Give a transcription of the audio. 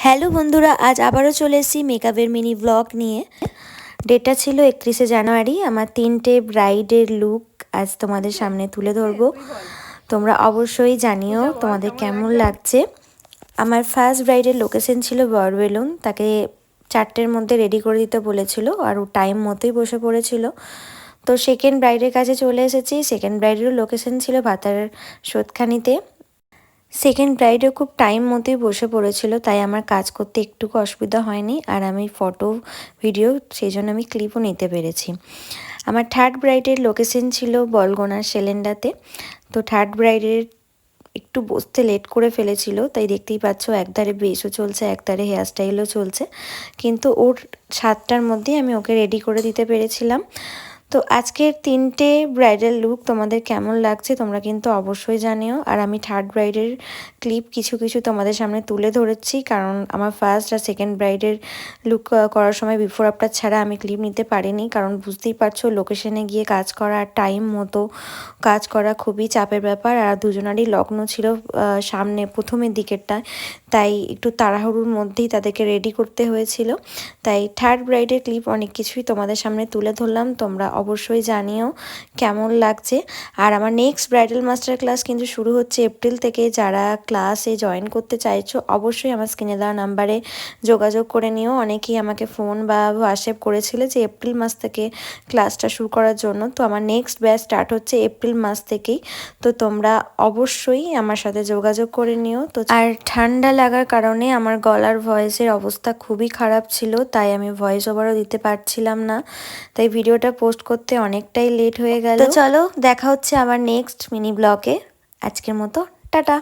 Hello বন্ধুরা, আজ আবারও চলে এসেছি মেকআপের মিনি ব্লগ নিয়ে। ডেটটা ছিল 31শে জানুয়ারি। আমার 3টে ব্রাইডের লুক আজ তোমাদের সামনে তুলে ধরবো। তোমরা অবশ্যই জানিও তোমাদের কেমন লাগছে। আমার ফার্স্ট ব্রাইডের লোকেশন ছিল বরবেলুন। তাকে 4টের মধ্যে রেডি করে দিতে বলেছিল আর ও টাইম মতোই বসে পড়েছিল। তো সেকেন্ড ব্রাইডের কাছে চলে এসেছি। সেকেন্ড ব্রাইডেরও লোকেশন ছিল ভাতার সোদখানিতে। সেকেন্ড ব্রাইডও খুব টাইম মতোই বসে পড়েছিল, তাই আমার কাজ করতে একটুকু অসুবিধা হয়নি। আর আমি ফটো ভিডিও সেই জন্য আমি ক্লিপও নিতে পেরেছি। আমার থার্ড ব্রাইডের লোকেশন ছিল বলগোনার সেলেন্ডাতে। তো থার্ড ব্রাইডের একটু বসতে লেট করে ফেলেছিল, তাই দেখতেই পাচ্ছ একধারে বেসও চলছে, একধারে হেয়ারস্টাইলও চলছে, কিন্তু ওর 7টার মধ্যেই আমি ওকে রেডি করে দিতে পেরেছিলাম। তো আজকের 3টে ব্রাইডাল লুক তোমাদের কেমন লাগছে তোমরা কিন্তু অবশ্যই জানিও। আর আমি থার্ড ব্রাইডের ক্লিপ কিছু কিছু তোমাদের সামনে তুলে ধরেছি, কারণ আমার ফার্স্ট আর সেকেন্ড ব্রাইডের লুক করার সময় বিফোর আফটার ছাড়া আমি ক্লিপ নিতে পারিনি, কারণ বুঝতেই পারছো লোকেশনে গিয়ে কাজ করা আর টাইম মতো কাজ করা খুবই চাপের ব্যাপার। আর দুজনারই লগ্ন ছিল সামনে প্রথমের দিকেরটা, তাই একটু তাড়াহুড়োর মধ্যেই তাদেরকে রেডি করতে হয়েছিল। তাই থার্ড ব্রাইডের ক্লিপ অনেক কিছুই তোমাদের সামনে তুলে ধরলাম। তোমরা অবশ্যই জানিও কেমন লাগছে। আর আমার নেক্সট ব্রাইডাল মাস্টার ক্লাস কিন্তু শুরু হচ্ছে এপ্রিল থেকে। যারা ক্লাসে জয়েন করতে চাইছো অবশ্যই আমার স্ক্রিনে দেওয়া নাম্বারে যোগাযোগ করে নিও। অনেকেই আমাকে ফোন বা হোয়াটসঅ্যাপ করেছিলে যে এপ্রিল মাস থেকে ক্লাসটা শুরু করার জন্য। তো আমার নেক্সট ব্যাচ স্টার্ট হচ্ছে এপ্রিল মাস থেকেই। তো তোমরা অবশ্যই আমার সাথে যোগাযোগ করে নিও। তো আর ঠান্ডা লাগার কারণে আমার গলার ভয়েসের অবস্থা খুবই খারাপ ছিল, তাই আমি ভয়েস ওভারও দিতে পারছিলাম না, তাই ভিডিওটা পোস্ট করতে অনেকটাই লেট হয়ে গেল। তো চলো দেখা হচ্ছে আবার নেক্সট মিনি ব্লগে। আজকের মতো টাটা।